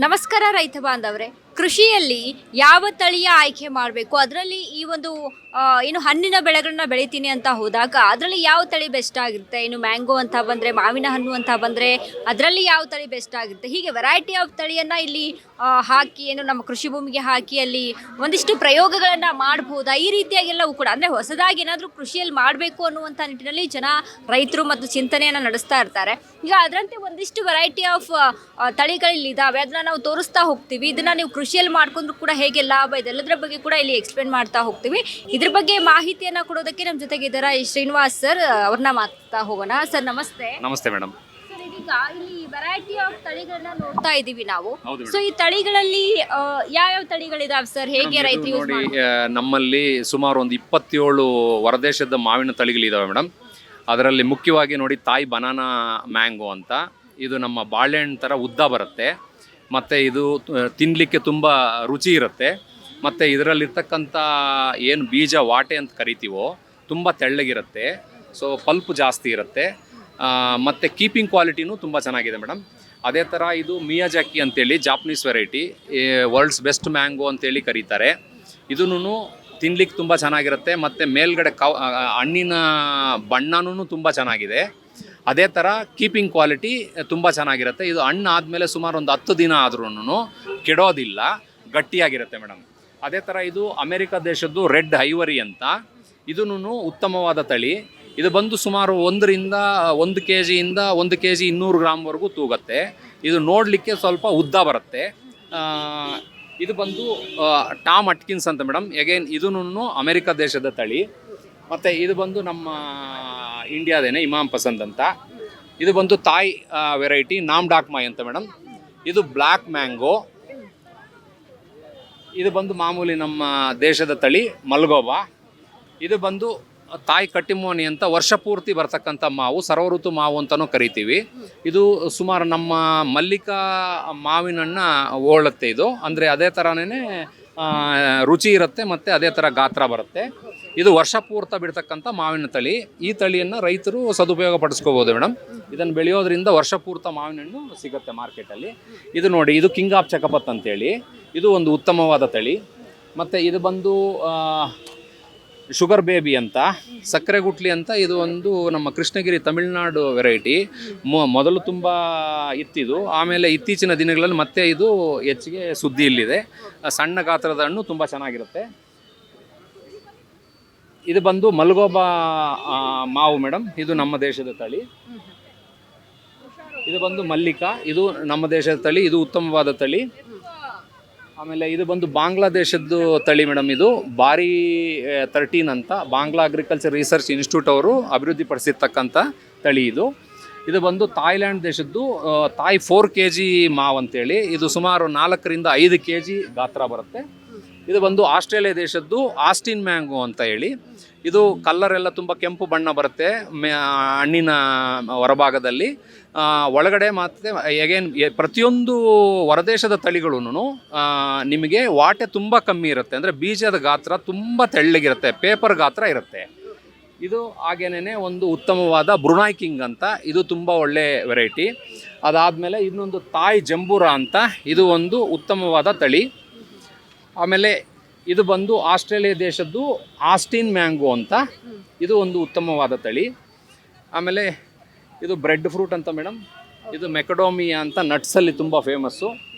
ನಮಸ್ಕಾರ ರೈತ ಬಾಂಧವರೇ. ಕೃಷಿಯಲ್ಲಿ ಯಾವ ತಳಿಯ ಆಯ್ಕೆ ಮಾಡಬೇಕು, ಅದರಲ್ಲಿ ಈ ಒಂದು ಏನು ಹಣ್ಣಿನ ಬೆಳೆಗಳನ್ನ ಬೆಳಿತೀನಿ ಅಂತ ಹೋದಾಗ ಅದರಲ್ಲಿ ಯಾವ ತಳಿ ಬೆಸ್ಟ್ ಆಗಿರುತ್ತೆ, ಇನ್ನು ಮ್ಯಾಂಗೋ ಅಂತ ಬಂದರೆ, ಮಾವಿನ ಹಣ್ಣು ಅಂತ ಬಂದರೆ ಅದರಲ್ಲಿ ಯಾವ ತಳಿ ಬೆಸ್ಟ್ ಆಗುತ್ತೆ, ಹೀಗೆ ವೆರೈಟಿ ಆಫ್ ತಳಿಯನ್ನು ಇಲ್ಲಿ ಹಾಕಿ ಏನು ನಮ್ಮ ಕೃಷಿ ಭೂಮಿಗೆ ಹಾಕಿ ಅಲ್ಲಿ ಒಂದಿಷ್ಟು ಪ್ರಯೋಗಗಳನ್ನು ಮಾಡ್ಬೋದಾ, ಈ ರೀತಿಯಾಗೆಲ್ಲವೂ ಕೂಡ ಅಂದರೆ ಹೊಸದಾಗಿ ಏನಾದರೂ ಕೃಷಿಯಲ್ಲಿ ಮಾಡಬೇಕು ಅನ್ನುವಂಥ ನಿಟ್ಟಿನಲ್ಲಿ ರೈತರು ಮತ್ತು ಚಿಂತನೆಯನ್ನು ನಡೆಸ್ತಾ ಇರ್ತಾರೆ. ಈಗ ಅದರಂತೆ ಒಂದಿಷ್ಟು ವೆರೈಟಿ ಆಫ್ ತಳಿಗಳಿದ್ದಾವೆ, ಅದನ್ನ ನಾವು ತೋರಿಸ್ತಾ ಹೋಗ್ತೀವಿ. ಇದನ್ನ ನೀವು ಕೃಷಿಯಲ್ಲಿ ಮಾಡ್ಕೊಂಡ್ರು ಕೂಡ ಹೇಗೆ ಲಾಭ ಇದೆ ಎಲ್ಲದರ ಬಗ್ಗೆ ಕೂಡ ಇಲ್ಲಿ ಎಕ್ಸ್ಪ್ಲೇನ್ ಮಾಡ್ತಾ ಹೋಗ್ತೀವಿ. ಇದ್ರ ಬಗ್ಗೆ ಮಾಹಿತಿಯನ್ನ ಕೊಡೋದಕ್ಕೆ ನಮ್ಮ ಜೊತೆಗೆ ಇದ್ದಾರೆ ಶ್ರೀನಿವಾಸ್ ಸರ್, ಅವ್ರನ್ನ ಮಾತಾಡ್ತಾ ಹೋಗೋಣ. ಸರ್ ನಮಸ್ತೆ. ನಮಸ್ತೆ ಮೇಡಮ್. ಸರ್, ಇದೀಗ ಇಲ್ಲಿ ವೆರೈಟಿ ಆಫ್ ತಳಿಗಳನ್ನ ನೋಡ್ತಾ ಇದೀವಿ ನಾವು. ಸೊ ಈ ತಳಿಗಳಲ್ಲಿ ಯಾವ್ಯಾವ ತಳಿಗಳಿದಾವೆ ಸರ್, ಹೇಗೆ ರೈತರು ಯೂಸ್ ನೋಡಿ, ನಮ್ಮಲ್ಲಿ ಸುಮಾರು ಒಂದು 27 ಹೊರದೇಶದ ಮಾವಿನ ತಳಿಗಳಿದಾವೆ ಮೇಡಮ್. ಅದರಲ್ಲಿ ಮುಖ್ಯವಾಗಿ ನೋಡಿ ತಾಯಿ ಬನಾನಾ ಮ್ಯಾಂಗೋ ಅಂತ, ಇದು ನಮ್ಮ ಬಾಳೆಹಣ್ಣು ಥರ ಉದ್ದ ಬರುತ್ತೆ, ಮತ್ತು ಇದು ತಿನ್ನಲಿಕ್ಕೆ ತುಂಬ ರುಚಿ ಇರುತ್ತೆ, ಮತ್ತು ಇದರಲ್ಲಿರ್ತಕ್ಕಂಥ ಏನು ಬೀಜ ವಾಟೆ ಅಂತ ಕರಿತೀವೋ ತುಂಬ ತೆಳ್ಳಗಿರುತ್ತೆ, ಸೊ ಪಲ್ಪ್ ಜಾಸ್ತಿ ಇರುತ್ತೆ, ಮತ್ತು ಕೀಪಿಂಗ್ ಕ್ವಾಲಿಟಿನೂ ತುಂಬ ಚೆನ್ನಾಗಿದೆ ಮೇಡಮ್. ಅದೇ ಥರ ಇದು ಮಿಯಾಜಾಕಿ ಅಂತೇಳಿ Japanese variety, world's best mango ಅಂತೇಳಿ ಕರೀತಾರೆ. ಇದನ್ನು ತಿನ್ಲಿಕ್ಕೆ ತುಂಬ ಚೆನ್ನಾಗಿರುತ್ತೆ, ಮತ್ತು ಮೇಲ್ಗಡೆ ಹಣ್ಣಿನ ಬಣ್ಣನೂ ತುಂಬ ಚೆನ್ನಾಗಿದೆ. ಅದೇ ಥರ ಕೀಪಿಂಗ್ ಕ್ವಾಲಿಟಿ ತುಂಬ ಚೆನ್ನಾಗಿರುತ್ತೆ. ಇದು ಹಣ್ಣು ಆದಮೇಲೆ ಸುಮಾರು ಒಂದು 10 ದಿನ ಆದ್ರೂ ಕೆಡೋದಿಲ್ಲ, ಗಟ್ಟಿಯಾಗಿರುತ್ತೆ ಮೇಡಮ್. ಅದೇ ಥರ ಇದು ಅಮೆರಿಕ ದೇಶದ್ದು ರೆಡ್ ಐವರಿ ಅಂತ, ಇದೂ ಉತ್ತಮವಾದ ತಳಿ. ಇದು ಬಂದು ಸುಮಾರು 1 ಕೆಜಿಯಿಂದ 1 ಕೆಜಿ 200 ಗ್ರಾಮ್ವರೆಗೂ ತೂಗುತ್ತೆ. ಇದು ನೋಡಲಿಕ್ಕೆ ಸ್ವಲ್ಪ ಉದ್ದ ಬರುತ್ತೆ. ಇದು ಬಂದು ಟಾಮ್ ಅಟ್ಕಿನ್ಸ್ ಅಂತ ಮೇಡಮ್, ಎಗೇನ್ ಇದೂ ಅಮೆರಿಕ ದೇಶದ ತಳಿ. ಮತ್ತು ಇದು ಬಂದು ನಮ್ಮ ಇಂಡಿಯಾದೇನೆ ಇಮಾಮ್ ಪಸಂದ್ ಅಂತ. ಇದು ಬಂದು ತಾಯ್ ವೆರೈಟಿ ನಾಮ್ ಡಾಕ್ಮಾಯ್ ಅಂತ ಮೇಡಮ್. ಇದು ಬ್ಲ್ಯಾಕ್ ಮ್ಯಾಂಗೋ. ಇದು ಬಂದು ಮಾಮೂಲಿ ನಮ್ಮ ದೇಶದ ತಳಿ ಮಲ್ಗೋಬಾ. ಇದು ಬಂದು ತಾಯಿ ಕಟ್ಟಿಮೋನಿ ಅಂತ, ವರ್ಷ ಪೂರ್ತಿ ಬರ್ತಕ್ಕಂಥ ಮಾವು, ಸರ್ವಋತು ಮಾವು ಅಂತಲೂ ಕರಿತೀವಿ. ಇದು ಸುಮಾರು ನಮ್ಮ ಮಲ್ಲಿಕಾ ಮಾವಿನಣ್ಣ ಹೋಳುತ್ತೆ ಇದು, ಅಂದರೆ ಅದೇ ಥರನೇ ರುಚಿ ಇರುತ್ತೆ, ಮತ್ತು ಅದೇ ಥರ ಗಾತ್ರ ಬರುತ್ತೆ. ಇದು ವರ್ಷ ಪೂರ್ತ ಬಿಡ್ತಕ್ಕಂಥ ಮಾವಿನ ತಳಿ. ಈ ತಳಿಯನ್ನು ರೈತರು ಸದುಪಯೋಗ ಪಡಿಸ್ಕೋಬೋದು ಮೇಡಮ್. ಇದನ್ನು ಬೆಳೆಯೋದ್ರಿಂದ ವರ್ಷ ಪೂರ್ತ ಮಾವಿನ ಹಣ್ಣು ಸಿಗುತ್ತೆ ಮಾರ್ಕೆಟಲ್ಲಿ. ಇದು ನೋಡಿ, ಇದು ಕಿಂಗ್ ಆಫ್ ಚಕಪತ್ ಅಂತೇಳಿ, ಇದು ಒಂದು ಉತ್ತಮವಾದ ತಳಿ. ಮತ್ತು ಇದು ಬಂದು ಶುಗರ್ ಬೇಬಿ ಅಂತ, ಸಕ್ಕರೆ ಗುಟ್ಲಿ ಅಂತ, ಇದು ಒಂದು ನಮ್ಮ ಕೃಷ್ಣಗಿರಿ ತಮಿಳುನಾಡು ವೆರೈಟಿ. ಮೊದಲು ತುಂಬ ಇತ್ತಿದು, ಆಮೇಲೆ ಇತ್ತೀಚಿನ ದಿನಗಳಲ್ಲಿ ಮತ್ತೆ ಇದು ಹೆಚ್ಚಿಗೆ ಸುದ್ದಿಯಲ್ಲಿದೆ. ಸಣ್ಣ ಗಾತ್ರದ ಹಣ್ಣು ತುಂಬ ಚೆನ್ನಾಗಿರುತ್ತೆ. ಇದು ಬಂದು ಮಲ್ಗೋಬಾ ಮಾವು ಮೇಡಮ್, ಇದು ನಮ್ಮ ದೇಶದ ತಳಿ. ಇದು ಬಂದು ಮಲ್ಲಿಕಾ, ಇದು ನಮ್ಮ ದೇಶದ ತಳಿ, ಇದು ಉತ್ತಮವಾದ ತಳಿ. ಆಮೇಲೆ ಇದು ಬಂದು ಬಾಂಗ್ಲಾದೇಶದ್ದು ತಳಿ ಮೇಡಮ್, ಇದು ಬಾರಿ 13 ಅಂತ, ಬಾಂಗ್ಲಾ ಅಗ್ರಿಕಲ್ಚರ್ ರಿಸರ್ಚ್ ಇನ್ಸ್ಟಿಟ್ಯೂಟ್ ಅವರು ಅಭಿವೃದ್ಧಿಪಡಿಸಿರ್ತಕ್ಕಂಥ ತಳಿ ಇದು. ಇದು ಬಂದು ಥಾಯ್ಲ್ಯಾಂಡ್ ದೇಶದ್ದು ತಾಯ್ 4 kg ಮಾವು ಅಂತೇಳಿ, ಇದು ಸುಮಾರು 4 ರಿಂದ 5 kg ಗಾತ್ರ ಬರುತ್ತೆ. ಇದು ಬಂದು ಆಸ್ಟ್ರೇಲಿಯಾ ದೇಶದ್ದು ಆಸ್ಟಿನ್ ಮ್ಯಾಂಗೋ ಅಂತ ಹೇಳಿ, ಇದು ಕಲ್ಲರೆಲ್ಲ ತುಂಬ ಕೆಂಪು ಬಣ್ಣ ಬರುತ್ತೆ ಹಣ್ಣಿನ ಹೊರಭಾಗದಲ್ಲಿ, ಒಳಗಡೆ ಮತ್ತು ಎಗೇನ್ ಪ್ರತಿಯೊಂದು ಹೊರದೇಶದ ತಳಿಗಳೂ ನಿಮಗೆ ವಾಟೆ ತುಂಬ ಕಮ್ಮಿ ಇರುತ್ತೆ, ಅಂದರೆ ಬೀಜದ ಗಾತ್ರ ತುಂಬ ತೆಳ್ಳಗಿರುತ್ತೆ, ಪೇಪರ್ ಗಾತ್ರ ಇರುತ್ತೆ. ಇದು ಹಾಗೇನೇ ಒಂದು ಉತ್ತಮವಾದ ಬ್ರುನಾಯ್ ಕಿಂಗ್ ಅಂತ, ಇದು ತುಂಬ ಒಳ್ಳೆ ವೆರೈಟಿ. ಅದಾದಮೇಲೆ ಇನ್ನೊಂದು ತಾಯ್ ಜಂಬೂರ ಅಂತ, ಇದು ಒಂದು ಉತ್ತಮವಾದ ತಳಿ. ಆಮೇಲೆ ಇದು ಬಂದು ಆಸ್ಟ್ರೇಲಿಯಾ ದೇಶದ್ದು ಆಸ್ಟಿನ್ ಮ್ಯಾಂಗೋ ಅಂತ, ಇದು ಒಂದು ಉತ್ತಮವಾದ ತಳಿ. ಆಮೇಲೆ ಇದು ಬ್ರೆಡ್ ಫ್ರೂಟ್ ಅಂತ ಮೇಡಮ್, ಇದು ಮೆಕಡೋಮಿಯಾ ಅಂತ ನಟ್ಸಲ್ಲಿ ತುಂಬ ಫೇಮಸ್ಸು.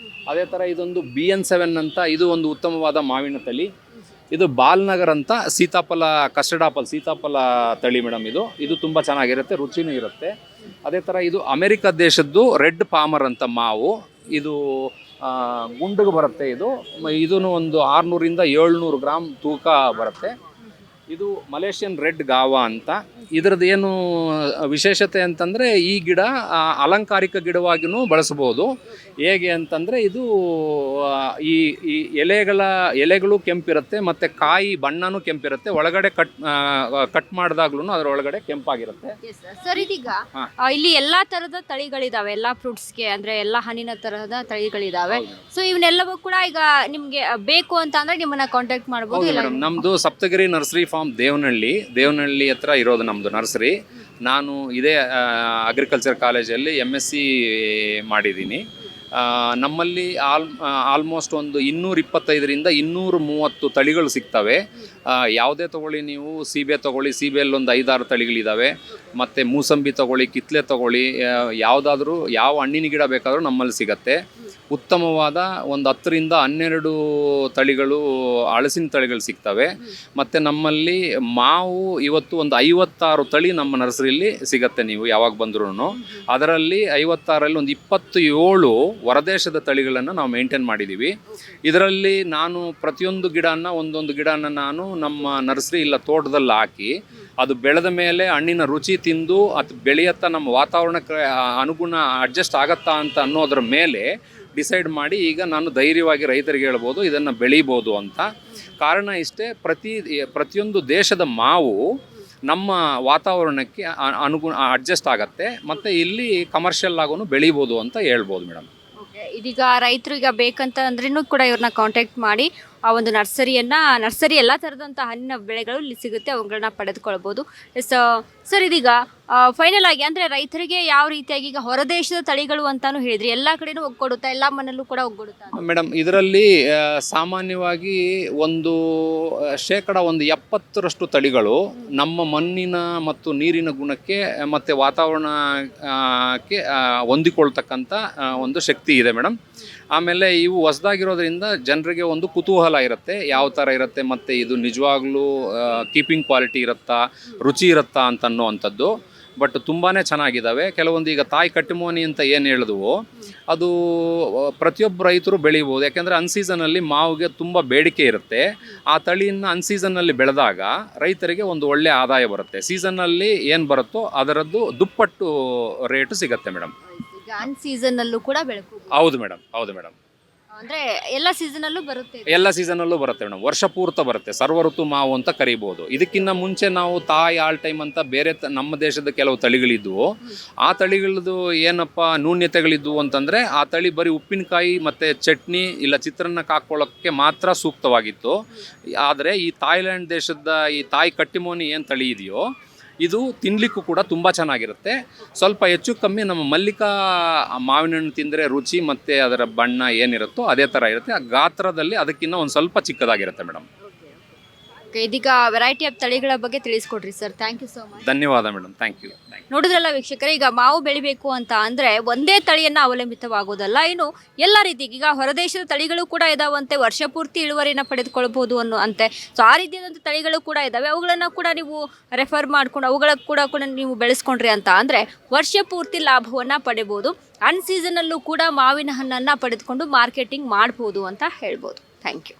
ಅದೇ ಥರ ಇದೊಂದು BN7 ಅಂತ, ಇದು ಒಂದು ಉತ್ತಮವಾದ ಮಾವಿನ ತಳಿ. ಇದು ಬಾಲ್ನಗರ್ ಅಂತ ಸೀತಾಫಲ, ಕಸ್ಟರ್ಡ್ ಆಪಲ್ ಸೀತಾಫಲ ತಳಿ ಮೇಡಮ್. ಇದು ತುಂಬ ಚೆನ್ನಾಗಿರುತ್ತೆ, ರುಚಿನೂ ಇರುತ್ತೆ. ಅದೇ ಥರ ಇದು ಅಮೆರಿಕ ದೇಶದ್ದು ರೆಡ್ ಪಾಮರ್ ಅಂತ ಮಾವು, ಇದು ಗುಂಡಿಗೆ ಬರುತ್ತೆ. ಇದೂ ಒಂದು 600 ರಿಂದ 700 ಗ್ರಾಮ್ ತೂಕ ಬರುತ್ತೆ. ಇದು ಮಲೇಷಿಯನ್ ರೆಡ್ ಗಾವಾ ಅಂತ. ಇದರದ್ದು ಏನು ವಿಶೇಷತೆ ಅಂತಂದರೆ, ಈ ಗಿಡ ಅಲಂಕಾರಿಕ ಗಿಡವಾಗಿಯೂ ಬಳಸ್ಬೋದು. ಹೇಗೆ ಅಂತಂದರೆ, ಇದು ಈ ಎಲೆಗಳು ಕೆಂಪಿರುತ್ತೆ, ಮತ್ತು ಕಾಯಿ ಬಣ್ಣನೂ ಕೆಂಪಿರುತ್ತೆ, ಒಳಗಡೆ ಕಟ್ ಮಾಡಿದಾಗ್ಲೂ ಅದರೊಳಗಡೆ ಕೆಂಪಾಗಿರುತ್ತೆ. ಸರ್, ಇದೀಗ ಇಲ್ಲಿ ಎಲ್ಲಾ ತರದ ತಳಿಗಳಿದಾವೆ, ಎಲ್ಲಾ ಫ್ರೂಟ್ಸ್ಗೆ, ಅಂದರೆ ಎಲ್ಲ ಹಣ್ಣಿನ ತರಹದ ತಳಿಗಳಿದಾವೆ. ಸೊ ಇವನ್ನೆಲ್ಲವೂ ಕೂಡ ಈಗ ನಿಮಗೆ ಬೇಕು ಅಂತ ಅಂದರೆ ನಿಮ್ಮನ್ನ ಕಾಂಟ್ಯಾಕ್ಟ್ ಮಾಡ್ಬೋದು. ನಮ್ಮದು ಸಪ್ತಗಿರಿ ನರ್ಸರಿ ಫಾರ್ಮ್ ದೇವನಹಳ್ಳಿ ಹತ್ರ ಇರೋದು ನಮ್ಮದು ನರ್ಸರಿ. ನಾನು ಇದೇ ಅಗ್ರಿಕಲ್ಚರ್ ಕಾಲೇಜಲ್ಲಿ MSc ಮಾಡಿದ್ದೀನಿ. ನಮ್ಮಲ್ಲಿ ಆಲ್ಮೋಸ್ಟ್ ಒಂದು 225ರಿಂದ 230 ತಳಿಗಳು ಸಿಗ್ತವೆ. ಯಾವುದೇ ತೊಗೊಳ್ಳಿ, ನೀವು ಸೀಬೆ ತೊಗೊಳ್ಳಿ, ಸೀಬೆಯಲ್ಲಿ ಒಂದು 5-6 ತಳಿಗಳಿದ್ದಾವೆ. ಮತ್ತು ಮೂಸಂಬಿ ತೊಗೊಳ್ಳಿ, ಕಿತ್ತಲೆ ತೊಗೊಳ್ಳಿ, ಯಾವುದಾದ್ರೂ ಯಾವ ಹಣ್ಣಿನ ಗಿಡ ಬೇಕಾದರೂ ನಮ್ಮಲ್ಲಿ ಸಿಗತ್ತೆ. ಉತ್ತಮವಾದ ಒಂದು 10ರಿಂದ 12 ತಳಿಗಳು, ಹಲಸಿನ ತಳಿಗಳು ಸಿಗ್ತವೆ. ಮತ್ತು ನಮ್ಮಲ್ಲಿ ಮಾವು ಇವತ್ತು ಒಂದು 56 ತಳಿ ನಮ್ಮ ನರ್ಸರಿಯಲ್ಲಿ ಸಿಗತ್ತೆ. ನೀವು ಯಾವಾಗ ಬಂದ್ರೂ ಅದರಲ್ಲಿ 56ರಲ್ಲಿ ಒಂದು 27 ಹೊರದೇಶದ ತಳಿಗಳನ್ನು ನಾವು ಮೇಂಟೈನ್ ಮಾಡಿದ್ದೀವಿ. ಇದರಲ್ಲಿ ನಾನು ಪ್ರತಿಯೊಂದು ಒಂದೊಂದು ಗಿಡನ ನಾನು ನಮ್ಮ ನರ್ಸರಿ ಇಲ್ಲ ತೋಟದಲ್ಲಿ ಹಾಕಿ, ಅದು ಬೆಳೆದ ಮೇಲೆ ಹಣ್ಣಿನ ರುಚಿ ತಿಂದು ಅದು ಬೆಳೆಯತ್ತಾ ನಮ್ಮ ವಾತಾವರಣಕ್ಕೆ ಅನುಗುಣ ಅಡ್ಜಸ್ಟ್ ಆಗತ್ತಾ ಅಂತ ಅನ್ನೋದ್ರ ಮೇಲೆ ಡಿಸೈಡ್ ಮಾಡಿ ಈಗ ನಾನು ಧೈರ್ಯವಾಗಿ ರೈತರಿಗೆ ಹೇಳ್ಬೋದು ಇದನ್ನು ಬೆಳೀಬೋದು ಅಂತ. ಕಾರಣ ಇಷ್ಟೇ, ಪ್ರತಿಯೊಂದು ದೇಶದ ಮಾವು ನಮ್ಮ ವಾತಾವರಣಕ್ಕೆ ಅನುಗುಣ ಅಡ್ಜಸ್ಟ್ ಆಗತ್ತೆ, ಮತ್ತು ಇಲ್ಲಿ ಕಮರ್ಷಿಯಲ್ ಆಗೂ ಬೆಳೀಬೋದು ಅಂತ ಹೇಳ್ಬೋದು ಮೇಡಮ್. ಇದೀಗ ರೈತರು ಈಗ ಬೇಕಂತ ಅಂದ್ರೂ ಕೂಡ ಇವ್ರನ್ನ ಕಾಂಟ್ಯಾಕ್ಟ್ ಮಾಡಿ ಆ ಒಂದು ನರ್ಸರಿ ಎಲ್ಲ ಥರದಂಥ ಹಣ್ಣಿನ ಬೆಳೆಗಳು ಇಲ್ಲಿ ಸಿಗುತ್ತೆ, ಅವುಗಳನ್ನ ಪಡೆದುಕೊಳ್ಬೋದು. ಸರ್, ಇದೀಗ ಫೈನಲ್ ಆಗಿ ಅಂದರೆ ರೈತರಿಗೆ ಯಾವ ರೀತಿಯಾಗಿ ಈಗ ಹೊರದೇಶದ ತಳಿಗಳು ಅಂತಾನು ಹೇಳಿದ್ರಿ, ಎಲ್ಲ ಕಡೆನೂ ಒಗ್ಗೂಡುತ್ತಾ, ಎಲ್ಲ ಮನೆಯಲ್ಲೂ ಕೂಡ ಒಗ್ಗೂಡುತ್ತಾ ಮೇಡಮ್? ಇದರಲ್ಲಿ ಸಾಮಾನ್ಯವಾಗಿ ಒಂದು 70% ತಳಿಗಳು ನಮ್ಮ ಮಣ್ಣಿನ ಮತ್ತು ನೀರಿನ ಗುಣಕ್ಕೆ ಮತ್ತು ವಾತಾವರಣಕ್ಕೆ ಹೊಂದಿಕೊಳ್ತಕ್ಕಂಥ ಒಂದು ಶಕ್ತಿ ಇದೆ ಮೇಡಮ್. ಆಮೇಲೆ ಇವು ಹೊಸದಾಗಿರೋದ್ರಿಂದ ಜನರಿಗೆ ಒಂದು ಕುತೂಹಲ ಇರುತ್ತೆ, ಯಾವ ಥರ ಇರುತ್ತೆ ಮತ್ತು ಇದು ನಿಜವಾಗ್ಲೂ ಕೀಪಿಂಗ್ ಕ್ವಾಲಿಟಿ ಇರುತ್ತಾ, ರುಚಿ ಇರುತ್ತಾ ಅಂತ ಅನ್ನೋವಂಥದ್ದು. ಬಟ್ ತುಂಬಾ ಚೆನ್ನಾಗಿದ್ದಾವೆ. ಕೆಲವೊಂದು ಈಗ ತಾಯಿ ಕಟ್ಟಿಮೋನಿ ಅಂತ ಏನು ಹೇಳಿದ್ವು, ಅದು ಪ್ರತಿಯೊಬ್ಬ ರೈತರು ಬೆಳಿಬೋದು. ಯಾಕೆಂದರೆ ಅನ್ಸೀಸನಲ್ಲಿ ಮಾವಿಗೆ ತುಂಬ ಬೇಡಿಕೆ ಇರುತ್ತೆ. ಆ ತಳಿಯನ್ನು ಅನ್ಸೀಸನ್ನಲ್ಲಿ ಬೆಳೆದಾಗ ರೈತರಿಗೆ ಒಂದು ಒಳ್ಳೆಯ ಆದಾಯ ಬರುತ್ತೆ. ಸೀಸನ್ನಲ್ಲಿ ಏನು ಬರುತ್ತೋ ಅದರದ್ದು ದುಪ್ಪಟ್ಟು ರೇಟು ಸಿಗುತ್ತೆ ಮೇಡಮ್. ಈಗ ಅನ್ ಸೀಸನ್ನಲ್ಲೂ ಕೂಡ ಬೆಳಕು? ಹೌದು ಮೇಡಮ್, ಹೌದು ಮೇಡಮ್. ಅಂದರೆ ಎಲ್ಲ ಸೀಸನಲ್ಲೂ ಬರುತ್ತೆ? ಎಲ್ಲ ಸೀಸನಲ್ಲೂ ಬರುತ್ತೆ ಮೇಡಮ್, ವರ್ಷ ಪೂರ್ತಿ ಬರುತ್ತೆ. ಸರ್ವಋತು ಮಾವು ಅಂತ ಕರಿಬೋದು. ಇದಕ್ಕಿಂತ ಮುಂಚೆ ನಾವು ತಾಯಿ ಆಲ್ ಟೈಮ್ ಅಂತ ಬೇರೆ ನಮ್ಮ ದೇಶದ ಕೆಲವು ತಳಿಗಳಿದ್ವು. ಆ ತಳಿಗಳದ್ದು ಏನಪ್ಪ ನ್ಯೂನ್ಯತೆಗಳಿದ್ವು ಅಂತಂದರೆ, ಆ ತಳಿ ಬರೀ ಉಪ್ಪಿನಕಾಯಿ ಮತ್ತು ಚಟ್ನಿ ಇಲ್ಲ ಚಿತ್ರಾನ್ನಕ್ಕೆ ಹಾಕ್ಕೊಳ್ಳೋಕ್ಕೆ ಮಾತ್ರ ಸೂಕ್ತವಾಗಿತ್ತು. ಆದರೆ ಈ ಥಾಯ್ಲ್ಯಾಂಡ್ ದೇಶದ ಈ ತಾಯಿ ಕಟ್ಟಿಮೋನಿ ಏನು ತಳಿ ಇದೆಯೋ, ಇದು ತಿನ್ನಲಿಕ್ಕೂ ಕೂಡ ತುಂಬ ಚೆನ್ನಾಗಿರುತ್ತೆ. ಸ್ವಲ್ಪ ಹೆಚ್ಚು ಕಮ್ಮಿ ನಮ್ಮ ಮಲ್ಲಿಕಾ ಮಾವಿನ ಹಣ್ಣು ತಿಂದರೆ ರುಚಿ ಮತ್ತು ಅದರ ಬಣ್ಣ ಏನಿರುತ್ತೋ ಅದೇ ಥರ ಇರುತ್ತೆ. ಆ ಗಾತ್ರದಲ್ಲಿ ಅದಕ್ಕಿಂತ ಒಂದು ಸ್ವಲ್ಪ ಚಿಕ್ಕದಾಗಿರುತ್ತೆ ಮೇಡಮ್. ಇದೀಗ ವೆರೈಟಿ ಆಫ್ ತಳಿಗಳ ಬಗ್ಗೆ ತಿಳಿಸ್ಕೊಡ್ರಿ sir. Thank you so much. ಧನ್ಯವಾದ ಮೇಡಮ್, ಥ್ಯಾಂಕ್ ಯು. ನೋಡಿದ್ರಲ್ಲ ವೀಕ್ಷಕರೇ, ಈಗ ಮಾವು ಬೆಳಿಬೇಕು ಅಂತ ಅಂದರೆ ಒಂದೇ ತಳಿಯನ್ನು ಅವಲಂಬಿತವಾಗೋದಲ್ಲ, ಇನ್ನು ಎಲ್ಲ ರೀತಿಗೆ ಈಗ ಹೊರದೇಶದ ತಳಿಗಳು ಕೂಡ ಇದಾವಂತೆ, ವರ್ಷ ಪೂರ್ತಿ ಇಳುವರಿನ ಪಡೆದುಕೊಳ್ಬೋದು ಅಂತೆ. ಸೊ ಆ ರೀತಿಯಾದಂಥ ತಳಿಗಳು ಕೂಡ ಇದ್ದಾವೆ, ಅವುಗಳನ್ನು ಕೂಡ ನೀವು ರೆಫರ್ ಮಾಡ್ಕೊಂಡು ಅವುಗಳ ಕೂಡ ನೀವು ಬೆಳೆಸ್ಕೊಂಡ್ರಿ ಅಂತ ಅಂದರೆ ವರ್ಷ ಪೂರ್ತಿ ಲಾಭವನ್ನು ಪಡಿಬೋದು. ಅನ್ ಸೀಸನಲ್ಲೂ ಕೂಡ ಮಾವಿನ ಹಣ್ಣನ್ನು ಪಡೆದುಕೊಂಡು ಮಾರ್ಕೆಟಿಂಗ್ ಮಾಡ್ಬೋದು ಅಂತ ಹೇಳ್ಬೋದು. Thank you.